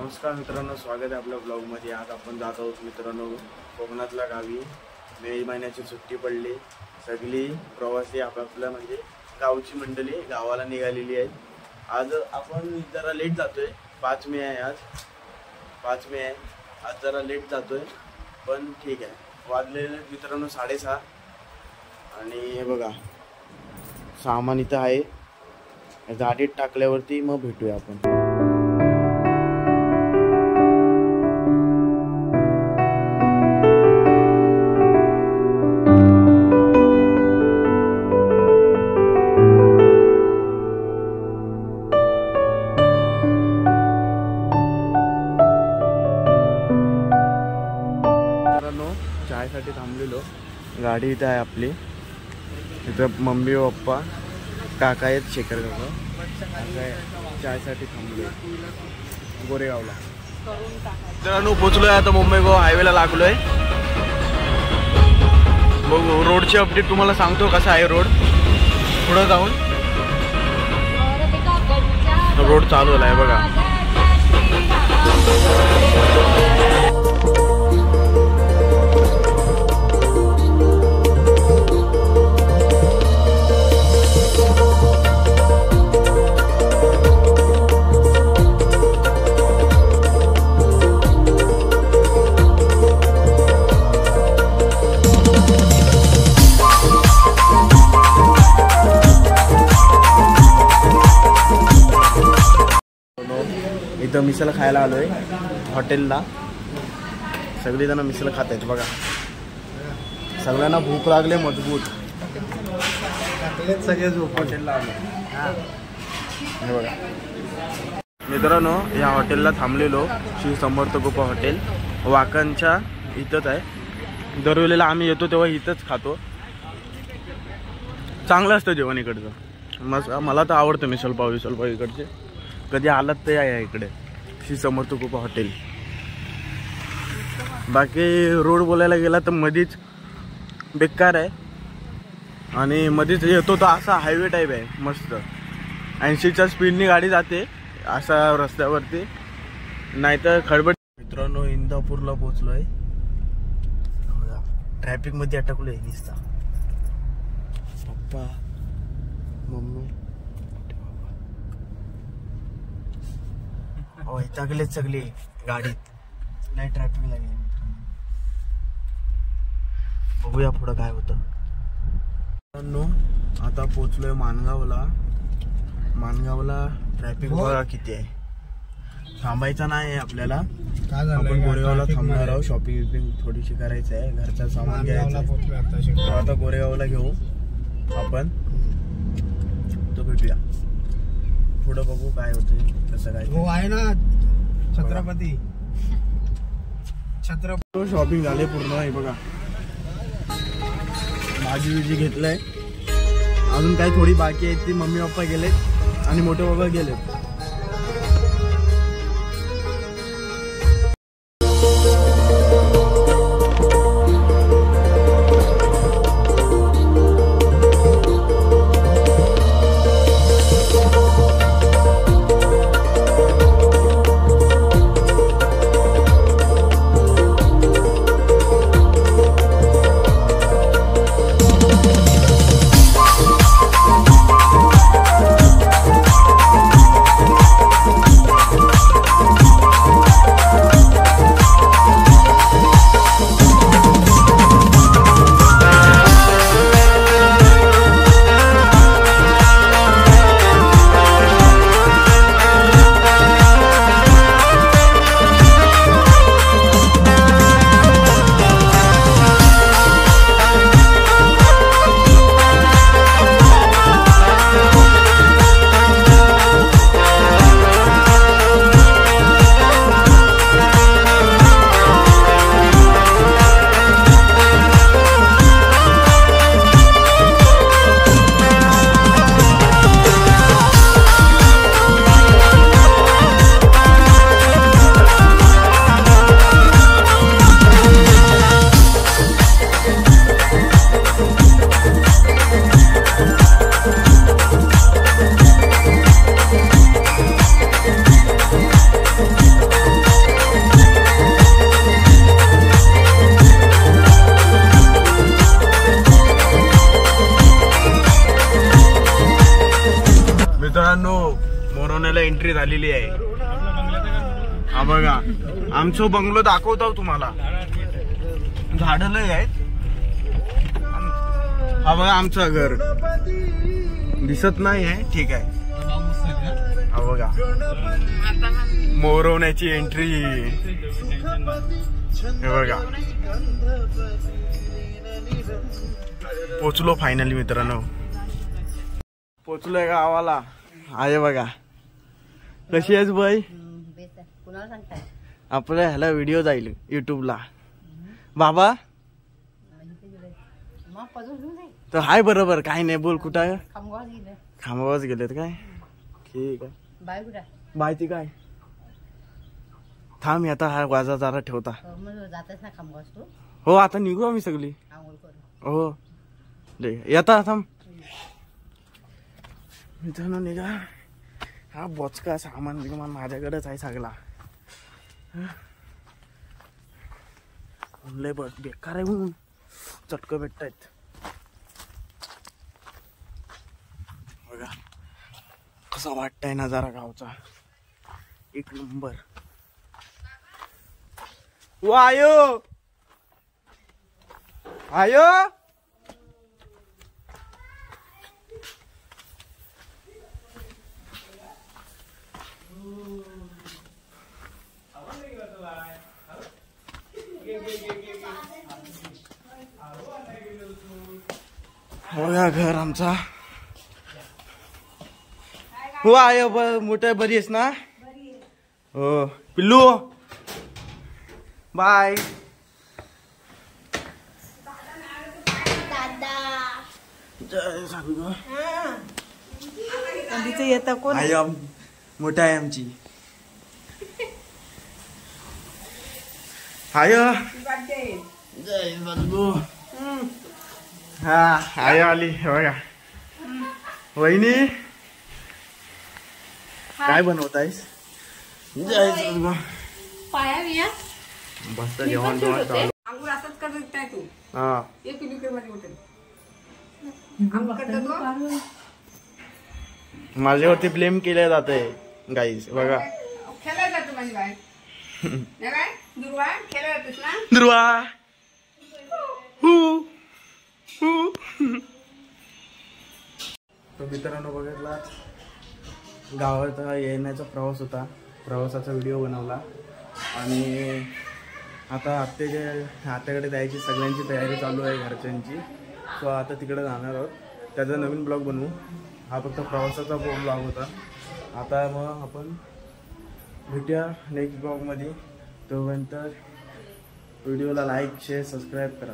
नमस्कार मित्रांनो, स्वागत आहे आपल्या ब्लॉगमध्ये। आज आपण जात आहोत मित्रांनो कोकणातल्या गावी। मे महिन्याची सुट्टी पडली, सगळी प्रवासी आपापल्या म्हणजे गावची मंडळी गावाला निघालेली आहे। आज आपण जरा लेट जातोय, 5 मे आहे आज, 5 मे आहे आज, जरा लेट जातोय पण ठीक आहे। वाजलेले मित्रांनो 6:30 आणि हे बघा सामान इथं आहे, गाडीत टाकल्यावरती मग भेटूया आपण। चायसाठी थांबलेलो, गाडी इथं आहे आपली, इथं मम्मी पप्पा काका आहेत, शेखर काका चायसाठी थांबलोय गोरेगावला। मित्रांनो पोचलोय आता मुंबई गोवा हायवेला लागलोय। बघू रोडची अपडेट तुम्हाला सांगतो कसा आहे रोड। पुढे जाऊन रोड चालू आहे बघा। इथं मिसळ खायला आलोय हॉटेलला, सगळी जण मिसळ खात आहेत बघा। सगळ्यांना भूक लागले मजबूत, सगळे हॉटेलला आलो हे बघा। मित्रांनो या हॉटेलला थांबलेलो, श्री समर्थ कृपा हॉटेल वाकणच्या इथंच आहे। दरवेळेला आम्ही येतो तेव्हा इथंच खातो, चांगलं असतं जेवण इकडचं। मला तर आवडतं मिसळ पाव इकडचे, कधी आलात तर या इकडे श्री समर्थ कृपा हॉटेल। बाकी रोड बोलायला गेला तर मधीच बेकार आहे आणि मधीच येतो तो असा हायवे टाईप आहे मस्त, 80च्या स्पीडनी गाडी जाते असा रस्त्यावरती, नाहीतर खडबड। मित्रांनो इंदापूरला पोहोचलोय, ट्रॅफिक मध्ये अटकलोय दिसता। पप्पा मम्मी वैतागलेच सगळी गाडीत, नाही ट्रॅफिक लागली। बघूया पुढं काय होतं। मित्रांनो आता पोहोचलोय माणगावला। माणगावला ट्रॅफिक बघा किती आहे, थांबायचा नाही आपल्याला। आपण गोरेगावला थांबणार आहोत, शॉपिंग विपिंग थोडीशी करायचं आहे, घरचा सामान घ्यायचं। आता गोरेगावला घेऊ आपण, तो भेटूया पुढं, बघू काय होतंय कसं काय। हो आहे ना छत्रपती शॉपिंग झाले पूर्ण, हे बघा भाजी विजी घेतलंय, अजून काही थोडी बाकी आहे ती मम्मी पप्पा गेलेत आणि मोठे बाबा गेलेत। एंट्री झालेली आहे. हा बघा आमचा बंगलो दाखवतो तुम्हाला. झाडं लय आहेत. हा बघा आमचं घर दिसत नाही आहे. ठीक आहे. हा बघा मोरवण्याची एंट्री. हे बघा पोचलो फायनली मित्रांनो. पोचलोय गावाला. आहे बघा. कशी आहेस बाई? आपल्या ह्याला व्हिडिओ जाईल युट्यूबला. बाबा तर हाय बरोबर. काय नाही बोल. कुठं खामगावच गेलेत काय? ठीक आहे. बाय ती काय थांब आता हा वाजा जरा ठेवता. हो आता निघू आम्ही सगळी. हो येता थांब मित्रांनो. निघा. हा बोचका सामान बिमान माझ्याकडेच आहे सगळा. लय बेकार आहे म्हणून चटक भेटतायत. बघा कसा वाटतंय नजारा गावचा. एक नंबर. ओ आयो आयो बघा घर आमचा. हो आय मोठ्या बरी आहेस ना? हो पिल्लू बाय. जय साधू. येत कोण आई मोठा आहे आमची. हाय जय साधू. हा आय आली. बघा वहिनी काय बनवतायस? जय साधू. पाया बिया बस जेवण जेवण चालू. अंगूर असंच करत काय तू? हा एक किलो मध्ये होते. माझ्यावरती ब्लेम केले जाते गाईस. बघा खेळायला जातो माझी बाय. काय दुर्वा खेळायला जातोस ना? दुर्वा तो मित्रांनो बघितला गावाचा येण्याचा प्रवास होता. प्रवासाचा व्हिडिओ बनवला आणि आता आत्याकडे जायची सगळ्यांची तयारी चालू आहे घरच्यांची. सो आता तिकडे जाणार आहोत. त्याचा नवीन ब्लॉग बनवू. हा फक्त प्रवासाचा ब्लॉग होता. आता मग आपण भेटूया नेक्स्ट ब्लॉगमध्ये. तोपर्यंत व्हिडिओला लाईक शेअर सबस्क्राईब करा.